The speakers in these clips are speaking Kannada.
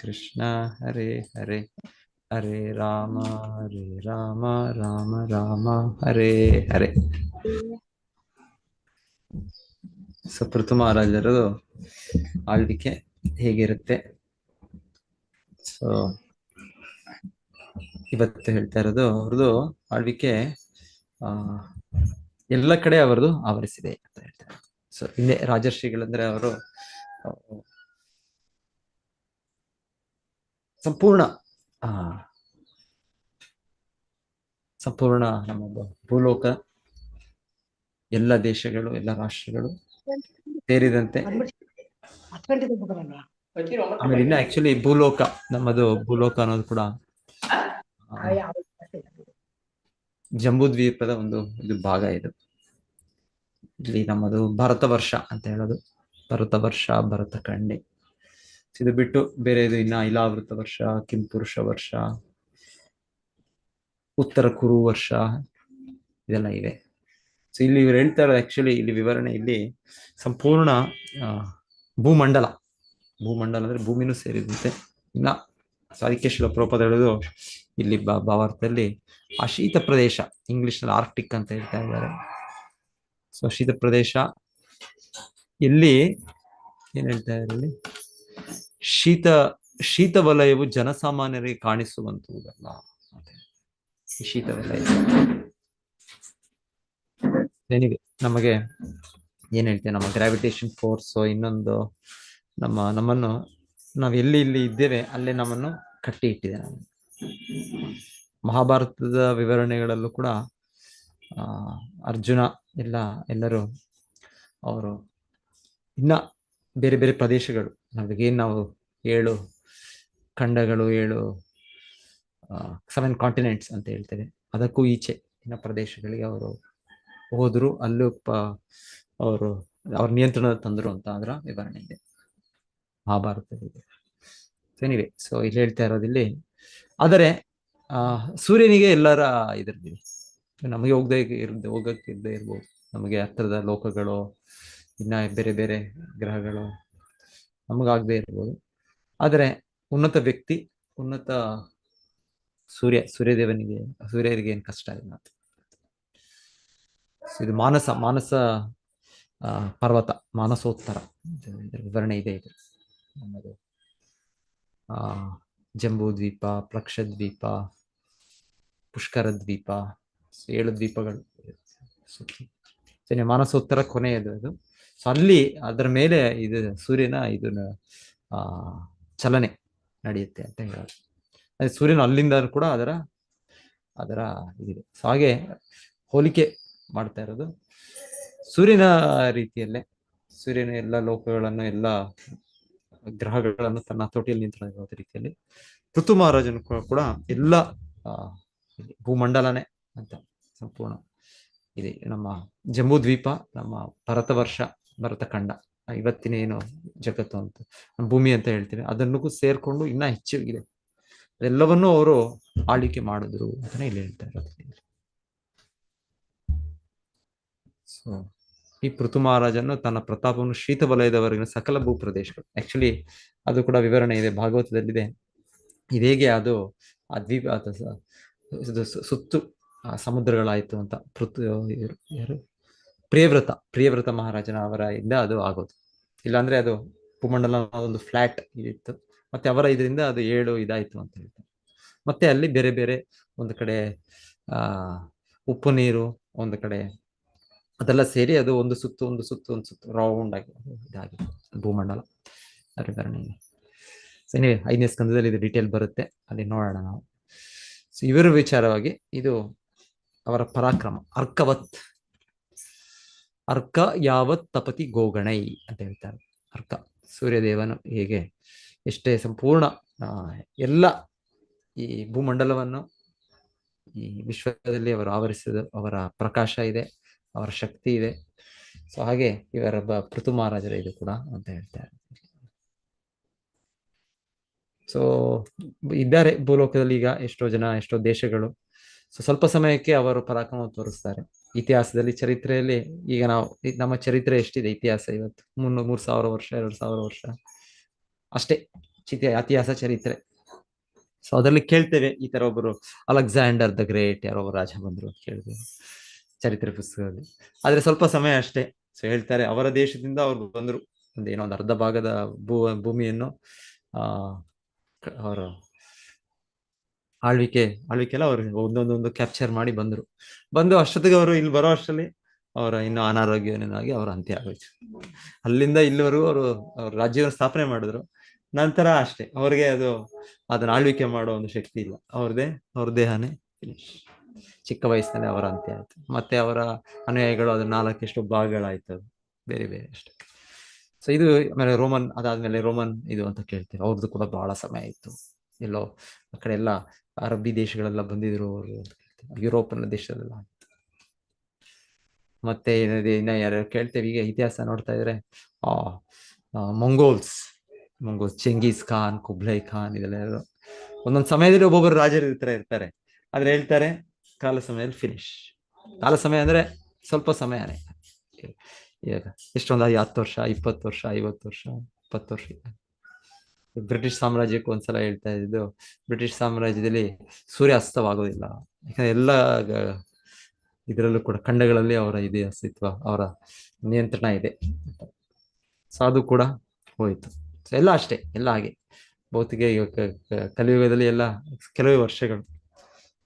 ಕೃಷ್ಣ ಹರೇ ಹರೇ ಹರೇ ರಾಮ ರಾಮ ರಾಮ ಹರೇ ಹರೇ. ಸೊ ಪೃಥು ಮಹಾರಾಜರು ಆಳ್ವಿಕೆ ಹೇಗಿರುತ್ತೆ, ಸೊ ಇವತ್ತು ಹೇಳ್ತಾ ಇರೋದು ಅವ್ರದ್ದು ಆಳ್ವಿಕೆ ಎಲ್ಲ ಕಡೆ ಅವರದು ಆವರಿಸಿದೆ ಅಂತ ಹೇಳ್ತಾರೆ. ಸೊ ಹಿಂದೆ ರಾಜರ್ಷಿಗಳಂದ್ರೆ ಅವರು ಸಂಪೂರ್ಣ ಸಂಪೂರ್ಣ ನಮ್ಮ ಭೂಲೋಕ, ಎಲ್ಲ ದೇಶಗಳು, ಎಲ್ಲ ರಾಷ್ಟ್ರಗಳು ಸೇರಿದಂತೆ, ಆಮೇಲೆ ಇನ್ನ ಆಕ್ಚುಲಿ ಭೂಲೋಕ, ನಮ್ಮದು ಭೂಲೋಕ ಅನ್ನೋದು ಕೂಡ ಜಂಬೂ ದ್ವೀಪದ ಒಂದು ಇದು ಭಾಗ. ಇಲ್ಲಿ ನಮ್ಮದು ಭಾರತ ವರ್ಷ ಅಂತ ಹೇಳೋದು, ಭರತ ವರ್ಷ, ಭರತ ಖಂಡೆ. ಇದು ಬಿಟ್ಟು ಬೇರೆ ಇದು ಇನ್ನ ಇಲಾವೃತ ವರ್ಷ, ಕಿಂಪುರುಷ ವರ್ಷ, ಉತ್ತರ ಕುರು ವರ್ಷ, ಇದೆಲ್ಲ ಇವೆ. ಸೊ ಇಲ್ಲಿ ಇವ್ರು ಹೇಳ್ತಾ ಇರೋದು ಆಕ್ಚುಲಿ ಇಲ್ಲಿ ವಿವರಣೆ, ಇಲ್ಲಿ ಸಂಪೂರ್ಣ ಭೂಮಂಡಲ ಅಂದ್ರೆ ಭೂಮಿನೂ ಸೇರಿದಂತೆ. ಇನ್ನ ಸಾರಿಕೇಶ್ವರ ಪ್ರಭುಪಾದ ಹೇಳೋದು ಇಲ್ಲಿ ಭಾವಾರ್ಥದಲ್ಲಿ ಆ ಶೀತ ಪ್ರದೇಶ, ಇಂಗ್ಲಿಷ್ ನಲ್ಲಿ ಆರ್ಕ್ಟಿಕ್ ಅಂತ ಹೇಳ್ತಾ ಇದ್ದಾರೆ. ಸೊ ಶೀತ ಪ್ರದೇಶ ಇಲ್ಲಿ ಏನ್ ಹೇಳ್ತಾ ಇದ್ದಾರೆ, ಶೀತ ವಲಯವು ಜನಸಾಮಾನ್ಯರಿಗೆ ಕಾಣಿಸುವಂತುದಲ್ಲ. ಈ ಶೀತ ವಲಯ ಏನಿದೆ ನಮಗೆ ಏನ್ ಹೇಳ್ತೇವೆ, ನಮ್ಮ ಗ್ರಾವಿಟೇಷನ್ ಫೋರ್ಸ್, ಇನ್ನೊಂದು ನಮ್ಮನ್ನು ನಾವು ಇಲ್ಲಿ ಇದ್ದೇವೆ ಅಲ್ಲೇ ನಮ್ಮನ್ನು ಕಟ್ಟಿ ಇಟ್ಟಿದೆ. ಮಹಾಭಾರತದ ವಿವರಣೆಗಳಲ್ಲೂ ಕೂಡ ಅರ್ಜುನ ಎಲ್ಲರೂ ಅವರು ಇನ್ನ ಬೇರೆ ಬೇರೆ ಪ್ರದೇಶಗಳು, ನಮಗೇನು ನಾವು 7 ಖಂಡಗಳು, 7 ಕಾಂಟಿನೆಂಟ್ಸ್ ಅಂತ ಹೇಳ್ತೇವೆ, ಅದಕ್ಕೂ ಈಚೆ ಇನ್ನ ಪ್ರದೇಶಗಳಿಗೆ ಅವರು ಹೋದ್ರು, ಅಲ್ಲೂ ಅವ್ರ ನಿಯಂತ್ರಣ ತಂದ್ರು ಅಂತ ಅದರ ವಿವರಣೆ ಇದೆ ಮಹಾಭಾರತದಲ್ಲಿ. ಸೊ ಇಲ್ಲಿ ಹೇಳ್ತಾ ಇರೋದಿಲ್ಲಿ, ಆದರೆ ಸೂರ್ಯನಿಗೆ ಎಲ್ಲರ ಇದ್ರದ್ದು ನಮಗೆ ಹೋಗಕ್ಕಿದ್ದೇ ಇರ್ಬೋದು, ನಮಗೆ ಹತ್ತಿರದ ಲೋಕಗಳು, ಇನ್ನ ಬೇರೆ ಬೇರೆ ಗ್ರಹಗಳು ನಮಗಾಗದೇ ಇರ್ಬೋದು. ಆದರೆ ಉನ್ನತ ವ್ಯಕ್ತಿ, ಉನ್ನತ ಸೂರ್ಯರಿಗೆ ಏನು ಕಷ್ಟ ಇಲ್ಲ. ಇದು ಮಾನಸ ಪರ್ವತ, ಮಾನಸೋತ್ತರ ವಿವರಣೆ ಇದೆ. ಇದು ನಮ್ಮದು ಜಂಬೂ ದ್ವೀಪ, ಪ್ಲಕ್ಷದ್ವೀಪ, ಪುಷ್ಕರ ದ್ವೀಪ, 7 ದ್ವೀಪಗಳು. ಮಾನಸೋತ್ತರ ಕೊನೆಯದು ಅದು. ಸೊ ಅಲ್ಲಿ ಅದರ ಮೇಲೆ ಇದು ಸೂರ್ಯನ ಚಲನೆ ನಡೆಯುತ್ತೆ ಅಂತ ಹೇಳೋದು. ಅದೇ ಸೂರ್ಯನ ಅಲ್ಲಿಂದ ಕೂಡ ಅದರ ಇದಿದೆ. ಸೊ ಹಾಗೆ ಹೋಲಿಕೆ ಮಾಡ್ತಾ ಇರೋದು ಸೂರ್ಯನ ರೀತಿಯಲ್ಲೇ, ಸೂರ್ಯನ ಎಲ್ಲ ಲೋಕಗಳನ್ನು, ಎಲ್ಲ ಗ್ರಹಗಳನ್ನು ತನ್ನ ತೊಟಿಯಲ್ಲಿ ನಿಂತಿರೋ ರೀತಿಯಲ್ಲಿ ಪೃಥು ಮಹಾರಾಜನು ಕೂಡ ಎಲ್ಲ ಭೂಮಂಡಲನೇ ಅಂತ ಸಂಪೂರ್ಣ ಇದೆ. ನಮ್ಮ ಜಂಬೂ ದ್ವೀಪ, ನಮ್ಮ ಭರತ ವರ್ಷ, ಭರತ ಖಂಡ, ಇವತ್ತಿನ ಏನು ಜಗತ್ತು ಅಂತ ಭೂಮಿ ಅಂತ ಹೇಳ್ತೀವಿ, ಅದನ್ನೂ ಸೇರ್ಕೊಂಡು ಇನ್ನ ಹೆಚ್ಚಿಗಿದೆ. ಅದೆಲ್ಲವನ್ನೂ ಅವರು ಆಳ್ವಿಕೆ ಮಾಡಿದ್ರು ಅಂತಾನೆ ಇಲ್ಲಿ ಹೇಳ್ತಾ ಇರೋದು. ಸೊ ಈ ಪೃಥು ಮಹಾರಾಜನು ತನ್ನ ಪ್ರತಾಪವನ್ನು ಶೀತ ವಲಯದವರೆಗಿನ ಸಕಲ ಭೂ ಪ್ರದೇಶಗಳು, ಆಕ್ಚುಲಿ ಅದು ಕೂಡ ವಿವರಣೆ ಇದೆ ಭಾಗವತದಲ್ಲಿದೆ. ಇದೇಗೆ ಅದು ಆ ದ್ವೀಪ ಸುತ್ತು ಸಮುದ್ರಗಳಾಯ್ತು ಅಂತ ಪ್ರಿಯವ್ರತ ಮಹಾರಾಜನ ಅವರ ಇಂದ ಅದು ಆಗೋದು. ಇಲ್ಲಾಂದ್ರೆ ಅದು ಭೂಮಂಡಲ ಒಂದು ಫ್ಲಾಟ್ ಇದಿತ್ತು, ಮತ್ತೆ ಅವರ ಇದರಿಂದ ಅದು 7 ಇದಾಯ್ತು ಅಂತ ಹೇಳ್ತಾರೆ. ಮತ್ತೆ ಅಲ್ಲಿ ಬೇರೆ ಬೇರೆ, ಒಂದು ಕಡೆ ಉಪ್ಪು ನೀರು, ಒಂದು ಕಡೆ ಅದೆಲ್ಲ ಸೇರಿ ಅದು ಒಂದು ಸುತ್ತು ರೌಂಡ್ ಆಗಿ ಇದಾಗಿದೆ ಭೂಮಂಡಲ ವಿವರಣೆ. ಸೊ 5ನೇ ಸ್ಕಂದದಲ್ಲಿ ಇದು ಡೀಟೇಲ್ ಬರುತ್ತೆ, ಅಲ್ಲಿ ನೋಡೋಣ ನಾವು. ಸೊ ಇವರ ವಿಚಾರವಾಗಿ ಇದು ಅವರ ಪರಾಕ್ರಮ, ಅರ್ಕ ಯಾವತ್ ತಪತಿ ಗೋಗಣೈ ಅಂತ ಹೇಳ್ತಾರೆ. ಅರ್ಕ ಸೂರ್ಯದೇವನು ಹೇಗೆ ಎಷ್ಟೇ ಸಂಪೂರ್ಣ ಎಲ್ಲ ಈ ಭೂಮಂಡಲವನ್ನು, ಈ ವಿಶ್ವದಲ್ಲಿ ಅವರು ಆವರಿಸಿದ ಅವರ ಪ್ರಕಾಶ ಇದೆ, ಅವರ ಶಕ್ತಿ ಇದೆ. ಸೊ ಹಾಗೆ ಇವರ ಪೃಥು ಮಹಾರಾಜರ ಇದು ಕೂಡ ಅಂತ ಹೇಳ್ತಾರೆ. ಸೊ ಇದ್ದಾರೆ ಭೂಲೋಕದಲ್ಲಿ ಈಗ ಎಷ್ಟೋ ಜನ, ಎಷ್ಟೋ ದೇಶಗಳು. ಸೊ ಸ್ವಲ್ಪ ಸಮಯಕ್ಕೆ ಅವರು ಪರಾಕ್ರಮ ತೋರಿಸ್ತಾರೆ. ಇತಿಹಾಸದಲ್ಲಿ, ಚರಿತ್ರೆಯಲ್ಲಿ ಈಗ ನಮ್ಮ ಚರಿತ್ರೆ ಎಷ್ಟಿದೆ, ಇತಿಹಾಸ ಇವತ್ತು 3000 ವರ್ಷ 2000 ವರ್ಷ ಅಷ್ಟೇ ಇತಿಹಾಸ ಚರಿತ್ರೆ. ಸೊ ಅದರಲ್ಲಿ ಕೇಳ್ತೇವೆ ಈ ತರ ಒಬ್ಬರು ಅಲೆಕ್ಸಾಂಡರ್ ದ ಗ್ರೇಟ್ ಯಾರೋ ಒಬ್ಬ ರಾಜ ಬಂದ್ರು ಅಂತ ಕೇಳಿದ್ವಿ ಚರಿತ್ರೆ ಪುಸ್ತಕದಲ್ಲಿ. ಆದ್ರೆ ಸ್ವಲ್ಪ ಸಮಯ ಅಷ್ಟೇ. ಸೊ ಹೇಳ್ತಾರೆ ಅವರ ದೇಶದಿಂದ ಅವ್ರು ಬಂದ್ರು, ಏನೋ ಒಂದು ಅರ್ಧ ಭಾಗದ ಭೂಮಿಯನ್ನು ಆ ಅವರ ಆಳ್ವಿಕೆಲ್ಲ ಅವ್ರು ಒಂದೊಂದೊಂದು ಕ್ಯಾಪ್ಚರ್ ಮಾಡಿ ಬಂದು ಅಷ್ಟೊತ್ತಿಗೆ ಅವರು ಇಲ್ಲಿ ಬರೋ ಅಷ್ಟರಲ್ಲಿ ಅವರ ಇನ್ನು ಅನಾರೋಗ್ಯವಾಗಿ ಅವರ ಅಂತ್ಯ ಆಗೋಯ್ತು. ಅಲ್ಲಿಂದ ಇಲ್ಲಿವರೆಗೂ ಅವ್ರ ರಾಜ್ಯವನ್ನು ಸ್ಥಾಪನೆ ಮಾಡಿದ್ರು. ನಂತರ ಅಷ್ಟೇ, ಅವ್ರಿಗೆ ಅದನ್ನ ಆಳ್ವಿಕೆ ಮಾಡೋ ಒಂದು ಶಕ್ತಿ ಇಲ್ಲ. ಅವ್ರ ದೇಹನೇ ಫಿನಿಶ್. ಚಿಕ್ಕ ವಯಸ್ಸಿನಲ್ಲಿ ಅವರ ಅಂತ್ಯ ಆಯ್ತು. ಮತ್ತೆ ಅವರ ಅನುಯಾಯಿಗಳು ಅದು 4 ಭಾಗಗಳಾಯ್ತು, ಬೇರೆ ಬೇರೆ ಅಷ್ಟೇ. ಸೊ ಇದು ಆಮೇಲೆ ಅದಾದ್ಮೇಲೆ ರೋಮನ್ ಇದು ಅಂತ ಕೇಳ್ತೀವಿ. ಅವ್ರದ್ದು ಕೂಡ ಬಹಳ ಸಮಯ ಇತ್ತು. ಎಲ್ಲೋ ಆ ಕಡೆ ಎಲ್ಲ ಅರಬ್ಬಿ ದೇಶಗಳೆಲ್ಲ ಬಂದಿದ್ರು ಅವರು, ಯುರೋಪಿನ ದೇಶದಲ್ಲ. ಮತ್ತೆ ಇನ್ನ ಯಾರು ಕೇಳ್ತೇವೆ ಈಗ ಇತಿಹಾಸ ನೋಡ್ತಾ ಇದ್ರೆ ಮಂಗೋಲ್ಸ್, ಚೆಂಗೀಸ್ ಖಾನ್, ಕುಬ್ಲೈ ಖಾನ್, ಇದೆಲ್ಲ ಒಂದೊಂದು ಸಮಯದಲ್ಲಿ ಒಬ್ಬೊಬ್ಬರು ರಾಜರು ಇರ್ತಾರೆ. ಆದ್ರೆ ಹೇಳ್ತಾರೆ ಕಾಲ ಸಮಯದಲ್ಲಿ ಫಿನಿಶ್. ಕಾಲ ಸಮಯ ಅಂದ್ರೆ ಸ್ವಲ್ಪ ಸಮಯನೇ, ಈಗ ಎಷ್ಟೊಂದು 10 ವರ್ಷ, 20 ವರ್ಷ, 50 ವರ್ಷ, 20 ವರ್ಷ. ಬ್ರಿಟಿಷ್ ಸಾಮ್ರಾಜ್ಯಕ್ಕೆ ಒಂದ್ಸಲ ಹೇಳ್ತಾ ಇದ್ದು, ಬ್ರಿಟಿಷ್ ಸಾಮ್ರಾಜ್ಯದಲ್ಲಿ ಸೂರ್ಯ ಅಸ್ತವಾಗೋದಿಲ್ಲ, ಯಾಕಂದ್ರೆ ಎಲ್ಲ ಇದರಲ್ಲೂ ಕೂಡ ಖಂಡಗಳಲ್ಲಿ ಅವರ ಇದೆ ಅಸ್ತಿತ್ವ, ಅವರ ನಿಯಂತ್ರಣ ಇದೆ. ಸೊ ಅದು ಕೂಡ ಹೋಯ್ತು. ಸೊ ಎಲ್ಲ ಅಷ್ಟೇ, ಎಲ್ಲ ಹಾಗೆ ಭೌತಿಕ ಕಲಿಯುಗದಲ್ಲಿ ಎಲ್ಲ ಕೆಲವೇ ವರ್ಷಗಳು.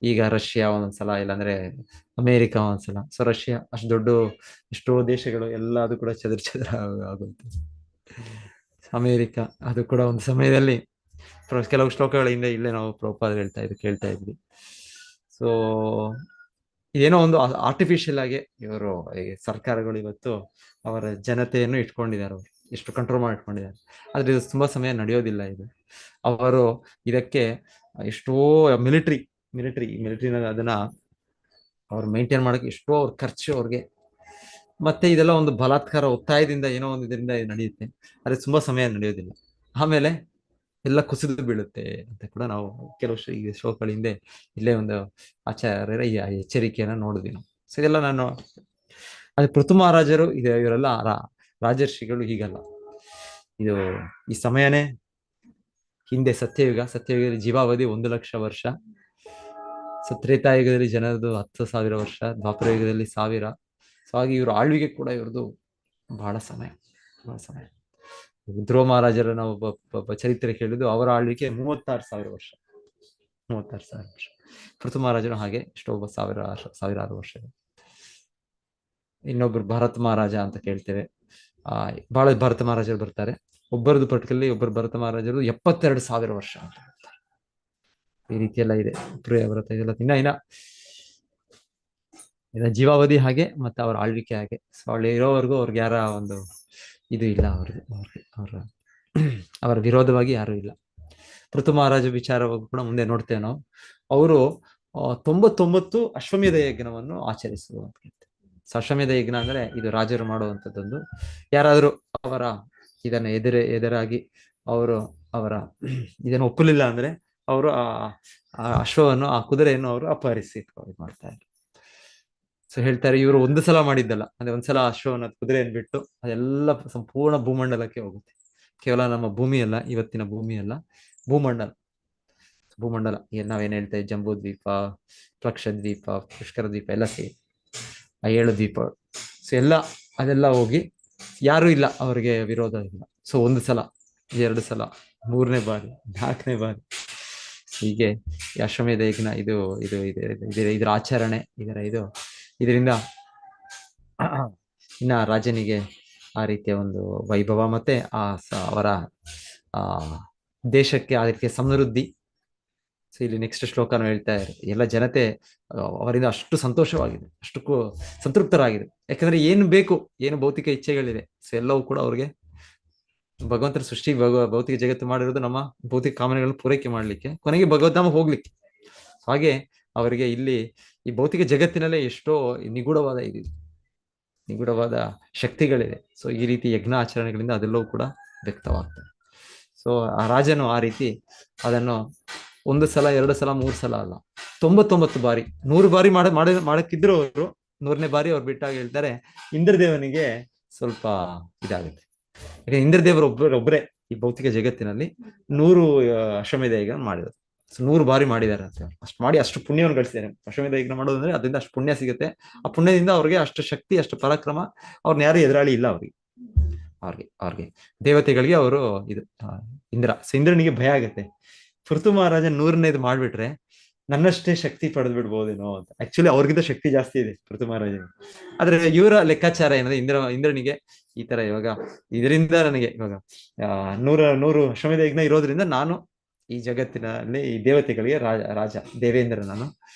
ಈಗ ರಷ್ಯಾ ಒಂದೊಂದ್ಸಲ, ಇಲ್ಲಾಂದ್ರೆ ಅಮೇರಿಕಾ ಒಂದ್ಸಲ. ಸೊ ರಷ್ಯಾ ಅಷ್ಟು ದೊಡ್ಡ ಎಷ್ಟೋ ದೇಶಗಳು ಎಲ್ಲ ಅದು ಕೂಡ ಚದುರ ಆಗುತ್ತೆ. ಅಮೇರಿಕಾ ಅದು ಕೂಡ ಒಂದು ಸಮಯದಲ್ಲಿ ಕೆಲವು ಶ್ಲೋಕಗಳ ಹಿಂದೆ ಇಲ್ಲೇ ನಾವು ಪ್ರಭುಪಾದ ಕೇಳ್ತಾ ಇದ್ವಿ. ಸೊ ಏನೋ ಒಂದು ಆರ್ಟಿಫಿಷಿಯಲ್ ಆಗಿ ಇವರು ಸರ್ಕಾರಗಳು ಇವತ್ತು ಅವರ ಜನತೆಯನ್ನು ಇಟ್ಕೊಂಡಿದ್ದಾರೆ, ಅವರು ಎಷ್ಟು ಕಂಟ್ರೋಲ್ ಮಾಡಿ ಇಟ್ಕೊಂಡಿದ್ದಾರೆ. ಆದ್ರೆ ಇದು ತುಂಬಾ ಸಮಯ ನಡೆಯೋದಿಲ್ಲ. ಇದು ಅವರು ಇದಕ್ಕೆ ಎಷ್ಟೋ ಮಿಲಿಟರಿನ ಅದನ್ನ ಅವ್ರು ಮೇಂಟೈನ್ ಮಾಡಕ್ಕೆ ಎಷ್ಟೋ ಅವ್ರ ಖರ್ಚು ಅವ್ರಿಗೆ. ಮತ್ತೆ ಇದೆಲ್ಲ ಒಂದು ಬಲಾತ್ಕಾರ ಒತ್ತಾಯದಿಂದ ಏನೋ ಒಂದು ಇದರಿಂದ ನಡೆಯುತ್ತೆ, ಆದ್ರೆ ತುಂಬಾ ಸಮಯ ನಡೆಯೋದಿಲ್ಲ. ಆಮೇಲೆ ಎಲ್ಲ ಕುಸಿದು ಬೀಳುತ್ತೆ ಅಂತ ಕೂಡ ನಾವು ಕೆಲವು ಶ್ಲೋಕಗಳ ಹಿಂದೆ ಇಲ್ಲೇ ಒಂದು ಆಚಾರ್ಯರ ಈ ಎಚ್ಚರಿಕೆಯನ್ನ ನೋಡಿದ್ವಿ ನಾವು. ಸೊ ಇದೆಲ್ಲ ನಾನು ಅದೇ ಪೃಥು ಮಹಾರಾಜರು ಇವರೆಲ್ಲ ರಾಜರ್ಷಿಗಳು ಹೀಗಲ್ಲ. ಇದು ಈ ಸಮಯನೇ ಹಿಂದೆ ಸತ್ಯಯುಗದಲ್ಲಿ ಜೀವಾವಧಿ 1,00,000 ವರ್ಷ. ತ್ರೇತಾಯುಗದಲ್ಲಿ ಜನರದು 10,000 ವರ್ಷ, ದ್ವಾಪರ ಯುಗದಲ್ಲಿ 1,000. ಸೊ ಹಾಗೆ ಇವ್ರ ಆಳ್ವಿಕೆ ಕೂಡ ಇವ್ರದ್ದು ಬಹಳ ಸಮಯ. ಧ್ರುವ ಮಹಾರಾಜರ ನಾವು ಚರಿತ್ರೆ ಕೇಳಿದ್ದು, ಅವರ ಆಳ್ವಿಕೆ 36,000 ವರ್ಷ. 36,000 ವರ್ಷ. ಪೃಥು ಮಹಾರಾಜರು ಹಾಗೆ ಎಷ್ಟೋ 1,000 ವರ್ಷ. ಇನ್ನೊಬ್ರು ಭರತ್ ಮಹಾರಾಜ ಅಂತ ಕೇಳ್ತೇವೆ. ಬಹಳ ಭರತ ಮಹಾರಾಜರು ಬರ್ತಾರೆ. ಒಬ್ಬರದು ಪಟ್ಕಲ್ಲಿ ಒಬ್ಬರು ಭರತ ಮಹಾರಾಜರು 72,000 ವರ್ಷ ಅಂತ ಹೇಳ್ತಾರೆ. ಈ ರೀತಿ ಎಲ್ಲ ಇದೆ. ಪ್ರಿಯವ್ರತ ಇದೆಲ್ಲ ಇನ್ನ ಜೀವಾವಧಿ ಹಾಗೆ, ಮತ್ತೆ ಅವರ ಆಳ್ವಿಕೆ ಹಾಗೆ. ಸೊ ಅವಳು ಇರೋವರೆಗೂ ಅವ್ರಿಗೆ ಯಾರ ಒಂದು ಇದು ಇಲ್ಲ, ಅವರ ವಿರೋಧವಾಗಿ ಯಾರು ಇಲ್ಲ. ಪೃಥು ಮಹಾರಾಜ ವಿಚಾರವಾಗಿ ಕೂಡ ಮುಂದೆ ನೋಡ್ತೇವೆ ನಾವು. ಅವರು 99 ಅಶ್ವಮೇಧ ಯಜ್ಞವನ್ನು ಆಚರಿಸುವ ಅಂತ ಹೇಳ್ತಾರೆ. ಅಶ್ವಮೇಧ ಯಜ್ಞ ಅಂದ್ರೆ ಇದು ರಾಜರು ಮಾಡುವಂಥದ್ದೊಂದು. ಯಾರಾದ್ರೂ ಅವರ ಇದನ್ನ ಎದುರಾಗಿ ಅವರ ಇದನ್ನು ಒಪ್ಪಲಿಲ್ಲ ಅಂದ್ರೆ ಅವರು ಆ ಅಶ್ವವನ್ನು, ಆ ಕುದುರೆಯನ್ನು ಅವರು ಅಪಹರಿಸಿ ಮಾಡ್ತಾರೆ. ಸೊ ಹೇಳ್ತಾರೆ, ಇವರು ಒಂದು ಸಲ ಮಾಡಿದ್ದಲ್ಲ, ಅಂದ್ರೆ ಒಂದ್ಸಲ ಅಶ್ವವನ್ನು, ಕುದುರೆಯನ್ನು ಬಿಟ್ಟು ಅದೆಲ್ಲ ಸಂಪೂರ್ಣ ಭೂಮಂಡಲಕ್ಕೆ ಹೋಗುತ್ತೆ. ಕೇವಲ ನಮ್ಮ ಭೂಮಿ ಅಲ್ಲ, ಇವತ್ತಿನ ಭೂಮಿ ಅಲ್ಲ, ಭೂಮಂಡಲ ನಾವೇನ್ ಹೇಳ್ತೇವೆ, ಜಂಬೂ ದ್ವೀಪ, ಲಕ್ಷದ್ವೀಪ, ಪುಷ್ಕರ ದ್ವೀಪ ಎಲ್ಲ ಸೇರಿ ಆ 7 ದ್ವೀಪ. ಸೊ ಅದೆಲ್ಲ ಹೋಗಿ ಯಾರು ಇಲ್ಲ, ಅವರಿಗೆ ವಿರೋಧ ಇಲ್ಲ. ಸೊ 1 ಸಲ, 2 ಸಲ, 3ನೇ ಬಾರಿ, 4ನೇ ಬಾರಿ ಹೀಗೆ ಅಶ್ವಮೇಧ ಯಜ್ಞ ಇದರ ಆಚರಣೆ, ಇದರಿಂದ ಇನ್ನ ರಾಜನಿಗೆ ಆ ರೀತಿಯ ಒಂದು ವೈಭವ, ಮತ್ತೆ ಅವರ ದೇಶಕ್ಕೆ ಆ ರೀತಿಯ ಸಮೃದ್ಧಿ. ಸೊ ಇಲ್ಲಿ ನೆಕ್ಸ್ಟ್ ಶ್ಲೋಕನು ಹೇಳ್ತಾ ಇದ್ದಾರೆ, ಎಲ್ಲ ಜನತೆ ಅವರಿಂದ ಅಷ್ಟು ಸಂತೋಷವಾಗಿದೆ, ಅಷ್ಟಕ್ಕೂ ಸಂತೃಪ್ತರಾಗಿದೆ. ಯಾಕಂದ್ರೆ ಏನು ಬೇಕು, ಏನು ಭೌತಿಕ ಇಚ್ಛೆಗಳಿದೆ, ಸೊ ಎಲ್ಲವೂ ಕೂಡ ಅವ್ರಿಗೆ ಭಗವಂತನ ಸೃಷ್ಟಿ, ಭೌತಿಕ ಜಗತ್ತು ಮಾಡಿರೋದು ನಮ್ಮ ಭೌತಿಕ ಕಾಮನೆಗಳನ್ನು ಪೂರೈಕೆ ಮಾಡ್ಲಿಕ್ಕೆ, ಕೊನೆಗೆ ಭಗವದ್ಧಾಮ ಹೋಗ್ಲಿಕ್ಕೆ. ಹಾಗೆ ಅವರಿಗೆ ಇಲ್ಲಿ ಈ ಭೌತಿಕ ಜಗತ್ತಿನಲ್ಲೇ ಎಷ್ಟೋ ನಿಗೂಢವಾದ ಶಕ್ತಿಗಳಿದೆ. ಸೊ ಈ ರೀತಿ ಯಜ್ಞ ಆಚರಣೆಗಳಿಂದ ಅದೆಲ್ಲವೂ ಕೂಡ ವ್ಯಕ್ತವಾಗ್ತದೆ. ಸೊ ಆ ರಾಜನು ಆ ರೀತಿ ಅದನ್ನು 1 ಸಲ, 2 ಸಲ, 3 ಸಲ ಅಲ್ಲ, 99 ಬಾರಿ, 100 ಬಾರಿ ಮಾಡಕ್ಕಿದ್ರು ಅವರು 100ನೇ ಬಾರಿ ಅವ್ರು ಬಿಟ್ಟಾಗ ಹೇಳ್ತಾರೆ, ಇಂದ್ರದೇವನಿಗೆ ಸ್ವಲ್ಪ ಇದಾಗುತ್ತೆ. ಯಾಕಂದ್ರೆ ಇಂದ್ರದೇವರು ಒಬ್ಬರೇ ಈ ಭೌತಿಕ ಜಗತ್ತಿನಲ್ಲಿ 100 ಅಶ್ವಮೇಧ ಯಜ್ಞ ಮಾಡಿರೋದು. 100 ಬಾರಿ ಮಾಡಿದ್ದಾರೆ ಅಂತ. ಅಷ್ಟು ಮಾಡಿ ಅಷ್ಟು ಪುಣ್ಯವನ್ನು ಗಳಿಸಿದ್ದಾರೆ. ಅಶ್ವಮೇಧ ಯಜ್ಞ ಮಾಡೋದಂದ್ರೆ ಅದರಿಂದ ಅಷ್ಟು ಪುಣ್ಯ ಸಿಗುತ್ತೆ. ಆ ಪುಣ್ಯದಿಂದ ಅವ್ರಿಗೆ ಅಷ್ಟು ಶಕ್ತಿ, ಅಷ್ಟು ಪರಾಕ್ರಮ, ಅವ್ರನ್ನ ಯಾರು ಎದುರಾಳಿ ಇಲ್ಲ ಅವ್ರಿಗೆ ದೇವತೆಗಳಿಗೆ ಅವರು ಇದು ಇಂದ್ರ. ಇಂದ್ರನಿಗೆ ಭಯ ಆಗತ್ತೆ, ಪೃಥು ಮಹಾರಾಜ 100ನೇದು ಮಾಡ್ಬಿಟ್ರೆ ನನ್ನಷ್ಟೇ ಶಕ್ತಿ ಪಡೆದು ಬಿಡ್ಬೋದೇನೋ ಅಂತ. ಆಕ್ಚುಲಿ ಅವ್ರಿಗಿಂತ ಶಕ್ತಿ ಜಾಸ್ತಿ ಇದೆ ಪೃಥು ಮಹಾರಾಜನಿಗೆ. ಆದ್ರೆ ಇವರ ಲೆಕ್ಕಾಚಾರ ಏನಂದ್ರೆ ಇಂದ್ರನಿಗೆ ಈ ತರ ಇವಾಗ ಇದರಿಂದ ನನಗೆ ಇವಾಗ 100 ಅಶ್ವಮೇಧ ಯಜ್ಞ ಇರೋದ್ರಿಂದ ನಾನು ಈ ಜಗತ್ತಿನಲ್ಲಿ ಈ ದೇವತೆಗಳಿಗೆ ರಾಜ ದೇವೇಂದ್ರ ನಾನು.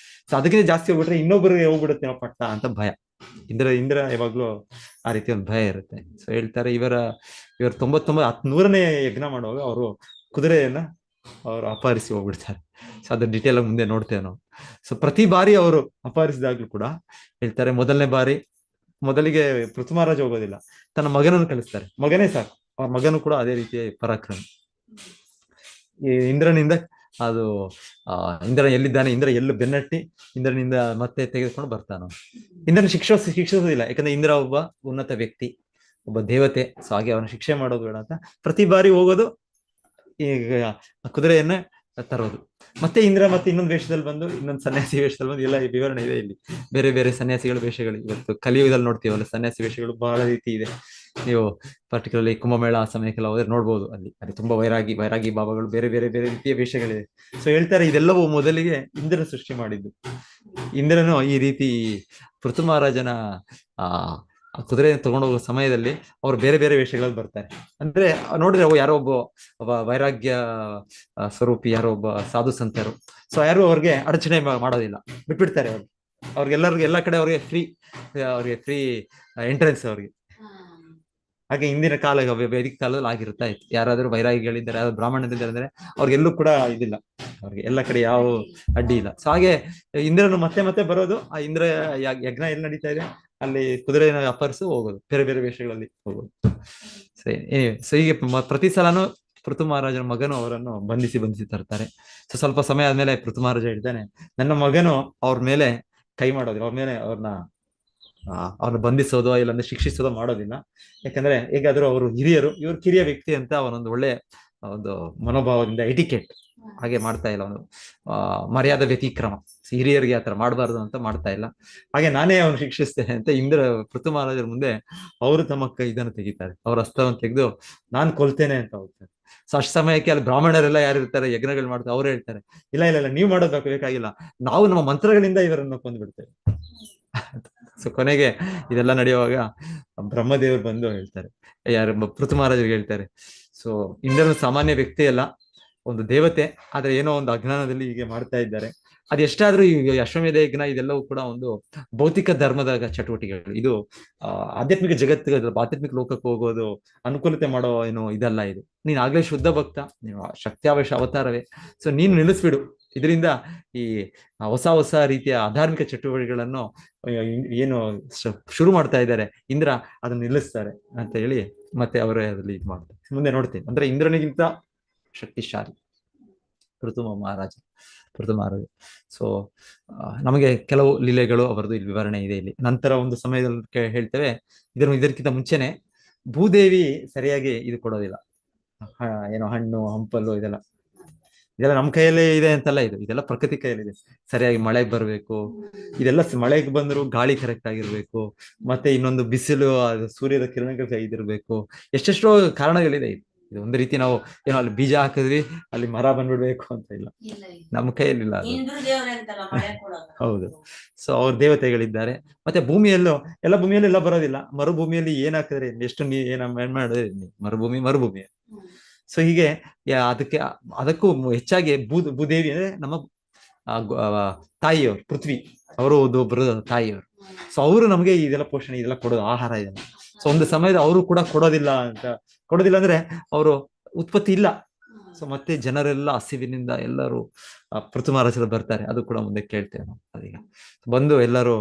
ಸೊ ಅದಕ್ಕಿಂತ ಜಾಸ್ತಿ ಹೋಗ್ಬಿಟ್ರೆ ಇನ್ನೊಬ್ಬರಿಗೆ ಹೋಗ್ಬಿಡುತ್ತೆ ಪಟ್ಟ ಅಂತ ಭಯ. ಇಂದ್ರ ಯಾವಾಗ್ಲೂ ಆ ರೀತಿ ಒಂದು ಭಯ ಇರುತ್ತೆ. ಸೊ ಹೇಳ್ತಾರೆ ಇವರು 100ನೇ ಯಜ್ಞ ಮಾಡುವಾಗ ಅವರು ಕುದುರೆಯನ್ನ ಅವರು ಅಪಹರಿಸಿ ಹೋಗ್ಬಿಡ್ತಾರೆ. ಸೊ ಅದ್ರ ಡೀಟೇಲ್ ಆಗಿ ಮುಂದೆ ನೋಡ್ತೇವೆ ನಾವು. ಸೊ ಪ್ರತಿ ಬಾರಿ ಅವರು ಅಪಹರಿಸಿದಾಗ್ಲೂ ಕೂಡ ಹೇಳ್ತಾರೆ, ಮೊದಲಿಗೆ ಪೃಥು ಮಹಾರಾಜ ಹೋಗೋದಿಲ್ಲ, ತನ್ನ ಮಗನನ್ನು ಕಳಿಸ್ತಾರೆ. ಮಗನೇ ಸಾಕು. ಅವ್ರ ಮಗನು ಕೂಡ ಅದೇ ರೀತಿಯ ಪರಾಕ್ರಮ. ಈ ಇಂದ್ರನಿಂದ ಅದು ಇಂದ್ರ ಎಲ್ಲಿದ್ದಾನೆ, ಇಂದ್ರ ಎಲ್ಲೂ ಬೆನ್ನಟ್ಟಿ ಇಂದ್ರನಿಂದ ಮತ್ತೆ ತೆಗೆದುಕೊಂಡು ಬರ್ತಾನ. ಇಂದ್ರನ ಶಿಕ್ಷಿಸೋದಿಲ್ಲ, ಯಾಕಂದ್ರೆ ಇಂದ್ರ ಒಬ್ಬ ಉನ್ನತ ವ್ಯಕ್ತಿ, ಒಬ್ಬ ದೇವತೆ. ಸೊ ಹಾಗೆ ಅವನ ಶಿಕ್ಷೆ ಮಾಡೋದು ಬೇಡ ಅಂತ ಪ್ರತಿ ಬಾರಿ ಹೋಗೋದು, ಈಗ ಕುದುರೆಯನ್ನ ತರೋದು. ಮತ್ತೆ ಇಂದ್ರ ಮತ್ತೆ ಇನ್ನೊಂದು ವೇಷದಲ್ಲಿ ಬಂದು, ಇನ್ನೊಂದು ಸನ್ಯಾಸಿ ವೇಷದಲ್ಲಿ ಬಂದು, ಎಲ್ಲ ವಿವರಣೆ ಇದೆ ಇಲ್ಲಿ. ಬೇರೆ ಬೇರೆ ಸನ್ಯಾಸಿಗಳ ವೇಷಗಳು ಇವತ್ತು ಕಲಿಯುಗದಲ್ಲಿ ನೋಡ್ತೀವಲ್ಲ, ಸನ್ಯಾಸಿ ವೇಷಗಳು ಬಹಳ ರೀತಿ ಇದೆ. ನೀವು ಪರ್ಟಿಕ್ಯುಲರ್ಲಿ ಕುಂಭಮೇಳ ಆ ಸಮಯಕ್ಕೆಲ್ಲ ಹೋದ್ರೆ ನೋಡ್ಬೋದು. ಅಲ್ಲಿ ತುಂಬಾ ವೈರಾಗಿ ಬಾಬಾಗಳು, ಬೇರೆ ರೀತಿಯ ವೇಷಗಳಿದೆ. ಸೊ ಹೇಳ್ತಾರೆ ಇದೆಲ್ಲವೂ ಮೊದಲಿಗೆ ಇಂದ್ರ ಸೃಷ್ಟಿ ಮಾಡಿದ್ದು. ಇಂದ್ರನು ಈ ರೀತಿ ಪೃಥು ಮಹಾರಾಜನ ಕುದುರೆ ತಗೊಂಡು ಹೋಗೋ ಸಮಯದಲ್ಲಿ ಅವ್ರು ಬೇರೆ ವೇಷಗಳಲ್ಲಿ ಬರ್ತಾರೆ. ಅಂದ್ರೆ ನೋಡಿದ್ರೆ ಯಾರೋ ಒಬ್ಬ ವೈರಾಗ್ಯ ಸ್ವರೂಪಿ, ಯಾರೋ ಒಬ್ಬ ಸಾಧು ಸಂತರು. ಸೊ ಯಾರು ಅವ್ರಿಗೆ ಅಡಚಣೆ ಮಾಡೋದಿಲ್ಲ, ಬಿಟ್ಬಿಡ್ತಾರೆ. ಅವ್ರಿಗೆಲ್ಲರಿಗೂ ಎಲ್ಲ ಕಡೆ ಅವ್ರಿಗೆ ಫ್ರೀ ಎಂಟ್ರೆನ್ಸ್ ಅವ್ರಿಗೆ. ಹಾಗೆ ಹಿಂದಿನ ವೇದಿಕ ಕಾಲದಲ್ಲಿ ಆಗಿರುತ್ತಾ ಇತ್ತು. ಯಾರಾದ್ರೂ ವೈರಾಗಿಗಳಿದ್ದಾರೆ, ಯಾರಾದ್ರೂ ಬ್ರಾಹ್ಮಣರಿದ್ದಾರೆ ಅಂದ್ರೆ ಅವ್ರಿಗೆಲ್ಲೂ ಕೂಡ ಇದಿಲ್ಲ, ಅವ್ರಿಗೆ ಎಲ್ಲ ಕಡೆ ಯಾವ ಅಡ್ಡಿ ಇಲ್ಲ. ಸೊ ಹಾಗೆ ಇಂದ್ರನು ಮತ್ತೆ ಬರೋದು, ಆ ಇಂದ್ರ ಯಜ್ಞ ಎಲ್ಲಿ ನಡೀತಾ ಇದೆ ಅಲ್ಲಿ ಕುದುರೆನ ಅಪಹರಿಸಿ ಹೋಗೋದು, ಬೇರೆ ವೇಷಗಳಲ್ಲಿ ಹೋಗೋದು. ಸೊ ಹೀಗೆ ಪ್ರತಿ ಸಲನೂ ಪೃಥು ಮಹಾರಾಜನ ಮಗನು ಅವರನ್ನು ಬಂಧಿಸಿ ತರ್ತಾರೆ. ಸೊ ಸ್ವಲ್ಪ ಸಮಯ ಆದ್ಮೇಲೆ ಪೃಥು ಮಹಾರಾಜ ಹೇಳ್ತಾನೆ, ನನ್ನ ಮಗನು ಅವ್ರ ಮೇಲೆ ಕೈ ಮಾಡೋದಿಲ್ಲ, ಅವ್ರನ್ನ ಬಂಧಿಸೋದೋ ಇಲ್ಲಾಂದ್ರೆ ಶಿಕ್ಷಿಸೋದೋ ಮಾಡೋದಿಲ್ಲ. ಯಾಕಂದ್ರೆ ಹೇಗಾದ್ರೂ ಅವರು ಹಿರಿಯರು, ಇವ್ರು ಕಿರಿಯ ವ್ಯಕ್ತಿ ಅಂತ ಅವನೊಂದು ಒಳ್ಳೆ ಒಂದು ಮನೋಭಾವದಿಂದ ಎಟಿಕೆಟ್ ಹಾಗೆ ಮಾಡ್ತಾ ಇಲ್ಲ, ಒಂದು ಮರ್ಯಾದಾ ವ್ಯತಿಕ್ರಮ. ಹಿರಿಯರಿಗೆ ಆತರ ಮಾಡಬಾರ್ದು ಅಂತ ಮಾಡ್ತಾ ಇಲ್ಲ. ಹಾಗೆ ನಾನೇ ಅವನು ಶಿಕ್ಷಿಸ್ತೇನೆ ಅಂತ ಪೃಥು ಮಹಾರಾಜರ ಮುಂದೆ ಅವರು ತಮ್ಮ ಇದನ್ನು ತೆಗಿತಾರೆ, ಅವ್ರ ಹಸ್ತವನ್ನು ತೆಗೆದು ನಾನು ಕೊಲ್ತೇನೆ ಅಂತ ಹೋಗ್ತಾರೆ. ಸೊ ಅಷ್ಟು ಸಮಯಕ್ಕೆ ಅಲ್ಲಿ ಬ್ರಾಹ್ಮಣರೆಲ್ಲ ಯಾರು ಇರ್ತಾರೆ, ಯಜ್ಞಗಳು ಮಾಡ್ತಾರೆ, ಅವ್ರು ಹೇಳ್ತಾರೆ, ಇಲ್ಲ ನೀವು ಮಾಡೋದು ಬೇಕಾಗಿಲ್ಲ, ನಾವು ನಮ್ಮ ಮಂತ್ರಗಳಿಂದ ಇವರನ್ನು ಕೊಂದ್ಬಿಡ್ತೇವೆ. ಸೊ ಕೊನೆಗೆ ಇದೆಲ್ಲ ನಡೆಯುವಾಗ ಬ್ರಹ್ಮದೇವರು ಬಂದು ಹೇಳ್ತಾರೆ, ಪೃಥು ಮಹಾರಾಜರಿಗೆ ಹೇಳ್ತಾರೆ, ಸೊ ಇಂದ್ರನು ಸಾಮಾನ್ಯ ವ್ಯಕ್ತಿ ಅಲ್ಲ, ಒಂದು ದೇವತೆ. ಆದ್ರೆ ಏನೋ ಒಂದು ಅಜ್ಞಾನದಲ್ಲಿ ಹೀಗೆ ಮಾಡ್ತಾ ಇದ್ದಾರೆ. ಅದೆಷ್ಟಾದ್ರೂ ಈ ಅಶ್ವಮೇಧ ಯಜ್ಞ ಇದೆಲ್ಲವೂ ಕೂಡ ಒಂದು ಭೌತಿಕ ಧರ್ಮದ ಚಟುವಟಿಕೆಗಳು. ಇದು ಆಧ್ಯಾತ್ಮಿಕ ಜಗತ್ತಿಗೆ, ಆಧ್ಯಾತ್ಮಿಕ ಲೋಕಕ್ಕೆ ಹೋಗೋದು, ಅನುಕೂಲತೆ ಮಾಡೋ ಏನು ಇದಲ್ಲ ಇದು. ನೀನ್ ಆಗ್ಲೇ ಶುದ್ಧ ಭಕ್ತ, ನೀವು ಶಕ್ತ್ಯಾವೇಶ ಅವತಾರವೇ. ಸೊ ನೀನು ನಿಲ್ಲಿಸ್ಬಿಡು. ಇದರಿಂದ ಈ ಹೊಸ ರೀತಿಯ ಅಧಾರ್ಮಿಕ ಚಟುವಟಿಕೆಗಳನ್ನು ಏನು ಶುರು ಮಾಡ್ತಾ ಇದ್ದಾರೆ ಇಂದ್ರ, ಅದನ್ನ ನಿಲ್ಲಿಸ್ತಾರೆ ಅಂತ ಹೇಳಿ ಮತ್ತೆ ಅವರೇ ಅದ್ರಲ್ಲಿ ಇದು ಮಾಡ್ತಾರೆ. ಮುಂದೆ ನೋಡ್ತೇವೆ. ಅಂದ್ರೆ ಇಂದ್ರನಿಗಿಂತ ಶಕ್ತಿಶಾಲಿ ಪೃಥು ಮಹಾರಾಜ. ಸೊ ನಮಗೆ ಕೆಲವು ಲೀಲೆಗಳು ಅವರದ್ದು ಇಲ್ಲಿ ವಿವರಣೆ ಇದೆ. ಇಲ್ಲಿ ನಂತರ ಒಂದು ಸಮಯದಲ್ಲಿ ಹೇಳ್ತೇವೆ, ಇದಕ್ಕಿಂತ ಮುಂಚೆನೆ ಭೂದೇವಿ ಸರಿಯಾಗಿ ಇದು ಕೊಡೋದಿಲ್ಲ, ಏನೋ ಹಣ್ಣು ಹಂಪಲು ಇದೆಲ್ಲ ನಮ್ಮ ಕೈಯಲ್ಲೇ ಇದೆ ಅಂತಲ್ಲ, ಇದೆಲ್ಲ ಪ್ರಕೃತಿ ಕೈಯಲ್ಲಿದೆ. ಸರಿಯಾಗಿ ಮಳೆಗೆ ಬರ್ಬೇಕು, ಇದೆಲ್ಲ ಮಳೆಗೆ ಬಂದ್ರು ಗಾಳಿ ಕರೆಕ್ಟ್ ಆಗಿರ್ಬೇಕು, ಮತ್ತೆ ಇನ್ನೊಂದು ಬಿಸಿಲು, ಸೂರ್ಯದ ಕಿರಣಗಳು ಇದಿರ್ಬೇಕು, ಎಷ್ಟೆಷ್ಟೋ ಕಾರಣಗಳಿದೆ. ಇದು ಒಂದು ರೀತಿ ನಾವು ಏನೋ ಅಲ್ಲಿ ಬೀಜ ಹಾಕಿದ್ವಿ ಅಲ್ಲಿ ಮರ ಬಂದ್ಬಿಡ್ಬೇಕು ಅಂತ ಇಲ್ಲ, ನಮ್ಮ ಕೈಯಲ್ಲಿಲ್ಲ. ಹೌದು. ಸೊ ಅವ್ರ ದೇವತೆಗಳಿದ್ದಾರೆ. ಮತ್ತೆ ಭೂಮಿಯಲ್ಲೂ ಭೂಮಿಯಲ್ಲಿ ಬರೋದಿಲ್ಲ. ಮರುಭೂಮಿಯಲ್ಲಿ ಏನ್ ಹಾಕಿದ್ರೆ ಎಷ್ಟು ಏನ್ ಮಾಡಿದ್ರೆ ಮರುಭೂಮಿ. ಸೊ ಹೀಗೆ ಅದಕ್ಕೂ ಹೆಚ್ಚಾಗಿ ಭೂದೇವಿ ಅಂದ್ರೆ ನಮ್ಮ ತಾಯಿಯವರು, ಪೃಥ್ವಿ ಅವರು ಒಬ್ಬರು ತಾಯಿಯವರು. ಸೊ ಅವರು ನಮ್ಗೆ ಇದೆಲ್ಲ ಪೋಷಣೆ, ಇದೆಲ್ಲ ಕೊಡೋದು, ಆಹಾರ ಇದೆಲ್ಲ. ಸೊ ಒಂದು ಸಮಯದ ಅವರು ಕೂಡ ಕೊಡೋದಿಲ್ಲ ಅಂದ್ರೆ ಅವರು ಉತ್ಪತ್ತಿ ಇಲ್ಲ. ಸೊ ಮತ್ತೆ ಜನರೆಲ್ಲ ಹಸಿವಿನಿಂದ ಎಲ್ಲರೂ ಪೃಥು ಮಹಾರಾಜರು ಬರ್ತಾರೆ. ಅದು ಕೂಡ ಮುಂದೆ ಕೇಳ್ತೇವೆ ನಾವು. ಅದೀಗ ಬಂದು ಎಲ್ಲರೂ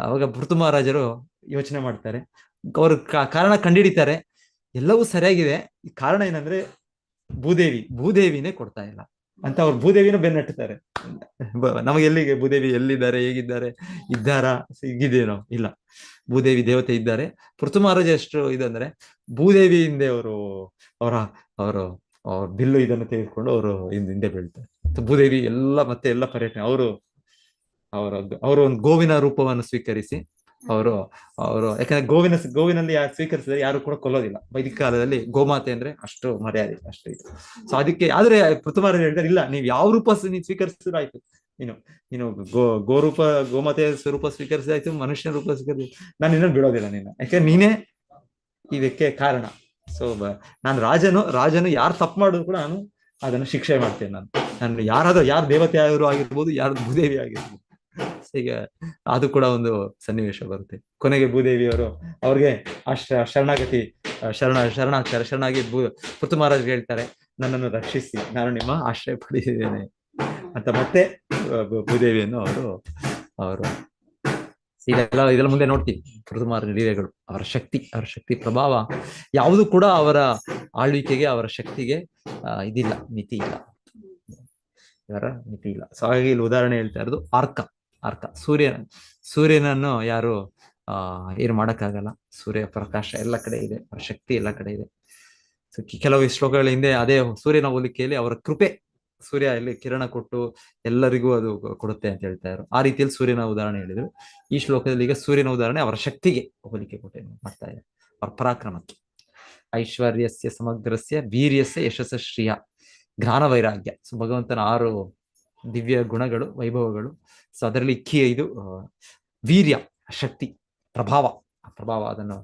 ಅವಾಗ ಪೃಥು ಮಹಾರಾಜರು ಯೋಚನೆ ಮಾಡ್ತಾರೆ, ಅವರು ಕಾರಣ ಕಂಡುಹಿಡಿತಾರೆ. ಎಲ್ಲವೂ ಸರಿಯಾಗಿದೆ, ಈ ಕಾರಣ ಏನಂದ್ರೆ ಭೂದೇವಿನೇ ಕೊಡ್ತಾ ಇಲ್ಲ ಅಂತ. ಅವ್ರು ಭೂದೇವಿನ ಬೆನ್ನಟ್ಟುತ್ತಾರೆ. ನಮಗೆ ಎಲ್ಲಿಗೆ ಭೂದೇವಿ ಎಲ್ಲಿದ್ದಾರೆ, ಹೇಗಿದ್ದಾರೆ, ಇದ್ದಾರಾ, ಹೀಗಿದೇನೋ ಇಲ್ಲ. ಭೂದೇವಿ ದೇವತೆ ಇದ್ದಾರೆ. ಪೃಥು ಮಹಾರಾಜ ಎಷ್ಟು ಇದಂದ್ರೆ ಭೂದೇವಿ ಹಿಂದೆ ಅವರ ಅವರು ಅವ್ರ ಬಿಲ್ಲು ಇದನ್ನು ತೆಗೆದುಕೊಂಡು ಅವರು ಹಿಂದೆ ಬೀಳ್ತಾರೆ. ಭೂದೇವಿ ಮತ್ತೆ ಎಲ್ಲ ಪರ್ಯಟನೆ ಅವರು ಒಂದು ಗೋವಿನ ರೂಪವನ್ನು ಸ್ವೀಕರಿಸಿ ಅವರು ಯಾಕಂದ್ರೆ ಗೋವಿನಲ್ಲಿ ಯಾರು ಸ್ವೀಕರಿಸಿದ್ರೆ ಯಾರು ಕೂಡ ಕೊಲ್ಲೋದಿಲ್ಲ. ವೈದಿಕ ಕಾಲದಲ್ಲಿ ಗೋಮಾತೆ ಅಂದ್ರೆ ಅಷ್ಟು ಮರ್ಯಾದೆ, ಅಷ್ಟು ಇದು. ಸೊ ಅದಕ್ಕೆ ಆದ್ರೆ ಪೃಥುಮಾರ ಹೇಳ್ತಾರೆ, ಇಲ್ಲ ನೀವು ಯಾವ ರೂಪ ನೀವು ಸ್ವೀಕರಿಸಿದ್ರು ಆಯ್ತು, ನೀನು ನೀನು ಗೋರೂಪ ಗೋಮಾತೆ ಸ್ವರೂಪ ಸ್ವೀಕರಿಸಿದಾಯ್ತು, ಮನುಷ್ಯನ ರೂಪ ಸ್ವೀಕರಿಸಿ, ನಾನು ಇನ್ನೊಂದು ಬಿಡೋದಿಲ್ಲ ನೀನು, ಯಾಕಂದ್ರೆ ನೀನೇ ಇದಕ್ಕೆ ಕಾರಣ. ಸೊ ನಾನು ರಾಜನು ಯಾರು ತಪ್ಪು ಮಾಡಿದ್ರು ಕೂಡ ನಾನು ಅದನ್ನು ಶಿಕ್ಷೆ ಮಾಡ್ತೇನೆ. ನಾನು ಯಾರು ದೇವತೆ ಆಗಿರ್ಬೋದು, ಯಾರು ಭೂದೇವಿ ಆಗಿರ್ಬೋದು. ಈಗ ಅದು ಕೂಡ ಒಂದು ಸನ್ನಿವೇಶ ಬರುತ್ತೆ. ಕೊನೆಗೆ ಭೂದೇವಿಯವರು ಅವ್ರಿಗೆ ಶರಣಾಗಿ ಪೃಥು ಮಹಾರಾಜ್ ಹೇಳ್ತಾರೆ, ನನ್ನನ್ನು ರಕ್ಷಿಸಿ, ನಾನು ನಿಮ್ಮ ಆಶ್ರಯ ಪಡೆದಿದ್ದೇನೆ ಅಂತ. ಮತ್ತೆ ಭೂದೇವಿಯನ್ನು ಅವರು ಇದೆಲ್ಲ ಮುಂದೆ ನೋಡ್ತೀವಿ. ಪೃಥುಮಾರ ಲೀಲೆಗಳು, ಅವರ ಶಕ್ತಿ ಪ್ರಭಾವ ಯಾವುದು ಕೂಡ ಅವರ ಆಳ್ವಿಕೆಗೆ, ಅವರ ಶಕ್ತಿಗೆ ಇದಿಲ್ಲ, ಮಿತಿ ಇಲ್ಲ, ಇವರ ಮಿತಿ ಇಲ್ಲ. ಸೊ ಹಾಗಾಗಿ ಇಲ್ಲಿ ಉದಾಹರಣೆ ಹೇಳ್ತಾ ಇರೋದು ಅರ್ಕ. ಸೂರ್ಯನನ್ನು ಯಾರು ಏನು ಮಾಡಕ್ಕಾಗಲ್ಲ. ಸೂರ್ಯ ಪ್ರಕಾಶ ಎಲ್ಲ ಕಡೆ ಇದೆ, ಅವರ ಶಕ್ತಿ ಎಲ್ಲ ಕಡೆ ಇದೆ. ಸೊ ಕೆಲವು ಶ್ಲೋಕಗಳ ಹಿಂದೆ ಅದೇ ಸೂರ್ಯನ ಹೋಲಿಕೆಯಲ್ಲಿ ಅವರ ಕೃಪೆ, ಸೂರ್ಯ ಇಲ್ಲಿ ಕಿರಣ ಕೊಟ್ಟು ಎಲ್ಲರಿಗೂ ಅದು ಕೊಡುತ್ತೆ ಅಂತ ಹೇಳ್ತಾ ಇದ್ರು. ಆ ರೀತಿಯಲ್ಲಿ ಸೂರ್ಯನ ಉದಾಹರಣೆ ಹೇಳಿದ್ರು. ಈ ಶ್ಲೋಕದಲ್ಲಿ ಈಗ ಸೂರ್ಯನ ಉದಾಹರಣೆ ಅವರ ಶಕ್ತಿಗೆ ಹೋಲಿಕೆ ಮಾಡ್ತಾ ಇದೆ, ಅವರ ಪರಾಕ್ರಮಕ್ಕೆ. ಐಶ್ವರ್ಯಸ್ಯ ಸಮಗ್ರಸ್ಯ ವೀರ್ಯಸ್ಯ ಯಶಸ್ಸ ಶ್ರಿಯ ಜ್ಞಾನ ವೈರಾಗ್ಯ. ಸೊ ಭಗವಂತನ 6 ದಿವ್ಯ ಗುಣಗಳು, ವೈಭವಗಳು. ಸೊ ಅದರಲ್ಲಿ ಇದು ವೀರ್ಯ, ಶಕ್ತಿ, ಪ್ರಭಾವ ಅದನ್ನು.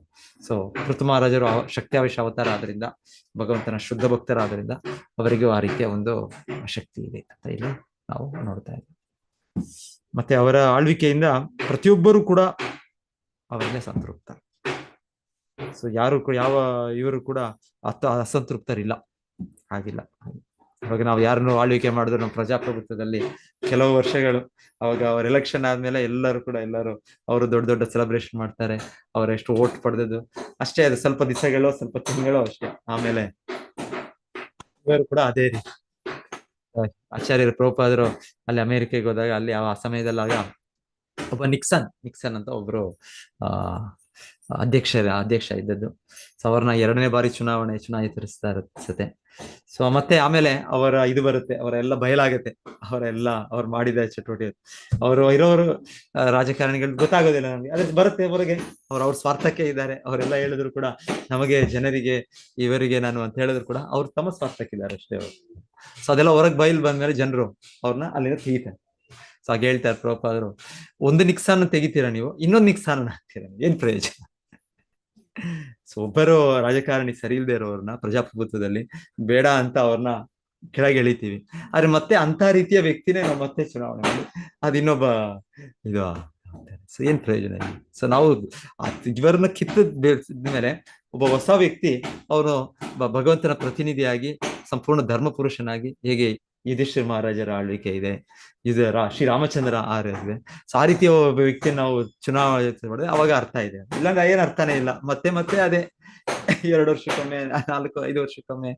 ಸೊ ಪೃಥು ಮಹಾರಾಜರು ಶಕ್ತಿಯಾವೇಶ ಅವತಾರ ಆದ್ರಿಂದ, ಭಗವಂತನ ಶುದ್ಧ ಭಕ್ತರಾದ್ರಿಂದ ಅವರಿಗೂ ಆ ರೀತಿಯ ಒಂದು ಶಕ್ತಿ ಇದೆ ಅಂತ ಇಲ್ಲಿ ನಾವು ನೋಡ್ತಾ ಇದ್ದೀವಿ. ಮತ್ತೆ ಅವರ ಆಳ್ವಿಕೆಯಿಂದ ಪ್ರತಿಯೊಬ್ಬರು ಕೂಡ ಅವರನ್ನೇ ಸಂತೃಪ್ತ. ಸೊ ಇವರು ಕೂಡ ಅಸಂತೃಪ್ತರಿಲ್ಲ, ಆಗಿಲ್ಲ. ಅವಾಗ ನಾವು ಯಾರನ್ನು ಆಳ್ವಿಕೆ ಮಾಡಿದ್ರು ನಮ್ಮ ಪ್ರಜಾಪ್ರಭುತ್ವದಲ್ಲಿ ಕೆಲವು ವರ್ಷಗಳು, ಅವಾಗ ಅವ್ರ ಎಲೆಕ್ಷನ್ ಆದ್ಮೇಲೆ ಎಲ್ಲರೂ ಅವರು ದೊಡ್ಡ ಸೆಲೆಬ್ರೇಷನ್ ಮಾಡ್ತಾರೆ, ಅವ್ರ ಎಷ್ಟು ವೋಟ್ ಪಡೆದದ್ದು ಅಷ್ಟೇ. ಅದು ಸ್ವಲ್ಪ ದಿವಸಗಳು, ಸ್ವಲ್ಪ ತಿಂಗಳು ಅಷ್ಟೇ. ಆಮೇಲೆ ಇವರು ಕೂಡ ಅದೇ ರೀತಿ. ಆಚಾರ್ಯರು ಪ್ರಭುಪಾದರು ಅಲ್ಲಿ ಅಮೆರಿಕೆಗೆ ಹೋದಾಗ, ಅಲ್ಲಿ ಆ ಸಮಯದಲ್ಲಾಗ ಒಬ್ಬ ನಿಕ್ಸನ್ ಅಂತ ಒಬ್ರು ಅಧ್ಯಕ್ಷ ಇದ್ದದ್ದು. ಸೊ ಅವ್ರನ್ನ 2ನೇ ಬಾರಿ ಚುನಾಯಿತರಿಸ್ತಾ ಇರುತ್ತೆ. ಸೊ ಮತ್ತೆ ಆಮೇಲೆ ಅವರ ಇದು ಬರುತ್ತೆ, ಅವರೆಲ್ಲ ಬಯಲಾಗತ್ತೆ, ಅವ್ರು ಮಾಡಿದ ಚಟುವಟಿಕೆ. ಇರೋರು ರಾಜಕಾರಣಿಗಳು ಗೊತ್ತಾಗೋದಿಲ್ಲ ನಮ್ಗೆ, ಅದ್ರ ಬರುತ್ತೆ ಹೊರಗೆ. ಅವ್ರ ಸ್ವಾರ್ಥಕ್ಕೆ ಇದ್ದಾರೆ. ಅವರೆಲ್ಲ ಹೇಳಿದ್ರು ಕೂಡ ನಮಗೆ, ಜನರಿಗೆ, ಇವರಿಗೆ ನಾನು ಅಂತ ಹೇಳಿದ್ರು ಕೂಡ ಅವ್ರು ತಮ್ಮ ಸ್ವಾರ್ಥಕ್ಕಿದ್ದಾರೆ ಅಷ್ಟೇ ಅವರು. ಸೊ ಅದೆಲ್ಲ ಹೊರಗೆ ಬಯಲು ಬಂದ್ಮೇಲೆ ಜನರು ಅವ್ರನ್ನ ಅಲ್ಲಿಂದ ತೆಗಿತಾರೆ. ಸೊ ಹಾಗೆ ಹೇಳ್ತಾರೆ ಪ್ರಭುಪಾದರು, ಒಂದು ನಿಕ್ಸಾನ ತೆಗಿತೀರಾ ನೀವು, ಇನ್ನೊಂದು ನಿಕ್ಸಾನ ಹಾಕ್ತೀರಾ, ಏನ್ ಪ್ರಯೋಜನ? ಸೊ ಒಬ್ಬರು ರಾಜಕಾರಣಿ ಸರಿ ಇಲ್ದೇ ಇರೋರ್ನ ಪ್ರಜಾಪ್ರಭುತ್ವದಲ್ಲಿ ಬೇಡ ಅಂತ ಅವ್ರನ್ನ ಕೆಳಗೆ ಎಳಿತೀವಿ. ಆದ್ರೆ ಮತ್ತೆ ಅಂತ ರೀತಿಯ ವ್ಯಕ್ತಿನೇ ನಾವು ಮತ್ತೆ ಚುನಾವಣೆ ಮಾಡಿ ಅದು ಇನ್ನೊಬ್ಬ ಇದು. ಸೊ ಏನ್ ಪ್ರಯೋಜನ ಇಲ್ಲ. ಸೊ ನಾವು ಇವರನ್ನ ಮೇಲೆ ಒಬ್ಬ ಹೊಸ ವ್ಯಕ್ತಿ ಅವನು ಭಗವಂತನ ಪ್ರತಿನಿಧಿಯಾಗಿ, ಸಂಪೂರ್ಣ ಧರ್ಮ ಪುರುಷನಾಗಿ, ಹೇಗೆ ಯುಧಿಷ್ಠಿರ ಮಹಾರಾಜರ ಆಳ್ವಿಕೆ ಇದೆ, ಶ್ರೀರಾಮಚಂದ್ರ ಇದೆ. ಸೊ ಆ ರೀತಿಯ ಒಬ್ಬ ವ್ಯಕ್ತಿ ನಾವು ಚುನಾವಣೆ ಮಾಡಿದ್ರೆ ಅವಾಗ ಅರ್ಥ ಇದೆ. ಇಲ್ಲಾಂದ್ರೆ ಏನ್ ಅರ್ಥನೇ ಇಲ್ಲ. ಮತ್ತೆ ಅದೇ 2 ವರ್ಷಕ್ಕೊಮ್ಮೆ, 4-5 ವರ್ಷಕ್ಕೊಮ್ಮೆ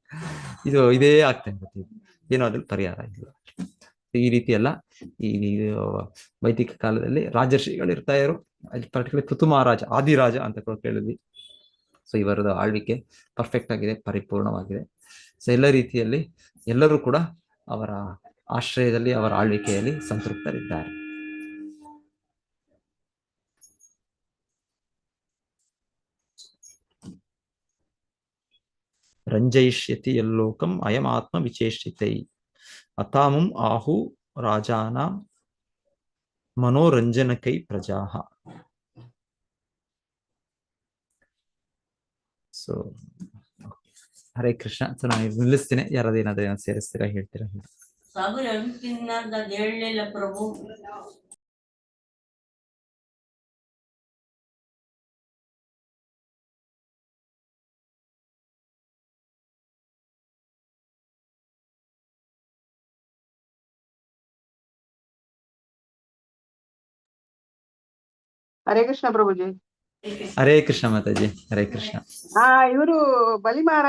ಇದೇ ಆಗ್ತಾ ಇರುತ್ತೆ. ಏನೋ ಅದ್ರಲ್ಲಿ ಪರಿಹಾರ ಇಲ್ಲ. ಈ ರೀತಿ ಎಲ್ಲ ಈ ವೈದಿಕ ಕಾಲದಲ್ಲಿ ರಾಜರ್ಷಿಗಳು ಇರ್ತಾ ಇರೋ, ಪರ್ಟಿಕ್ಯುಲರ್ ಪೃಥು ಮಹಾರಾಜ, ಆದಿರಾಜ ಅಂತ ಕೇಳಿದ್ವಿ. ಸೊ ಇವರದ ಆಳ್ವಿಕೆ ಪರ್ಫೆಕ್ಟ್ ಆಗಿದೆ, ಪರಿಪೂರ್ಣವಾಗಿದೆ. ಸೊ ಎಲ್ಲ ರೀತಿಯಲ್ಲಿ ಎಲ್ಲರೂ ಕೂಡ ಅವರ ಆಶ್ರಯದಲ್ಲಿ, ಅವರ ಆಳ್ವಿಕೆಯಲ್ಲಿ ಸಂತೃಪ್ತರಿದ್ದಾರೆ. ರಂಜಯಿಷ್ಯತಿ ಯಲ್ಲೋಕಂ ಅಯಮಾತ್ಮ ವಿಚೇಷ್ಟಿತೈ ಅತಾಮುಂ ಆಹು ರಾಜಾನ ಮನೋರಂಜನಕೈ ಪ್ರಜಾಹ. ಸೊ ಹರೇ ಕೃಷ್ಣ. ಸೊ ನಾನು ನಿಲ್ಲಿಸ್ತೇನೆ. ಯಾರದೇನಾದ್ರೆ ಸೇರಿಸ್ತೀರಾ, ಹೇಳ್ತೀರಾ? ಪ್ರಭು. ಹರೇ ಕೃಷ್ಣ ಪ್ರಭುಜಿ. ಹರೇ ಕೃಷ್ಣ ಮಾತಾಜಿ. ಹರೇ ಕೃಷ್ಣ. ಇವರು ಬಲಿ ಮಹಾರಾಜ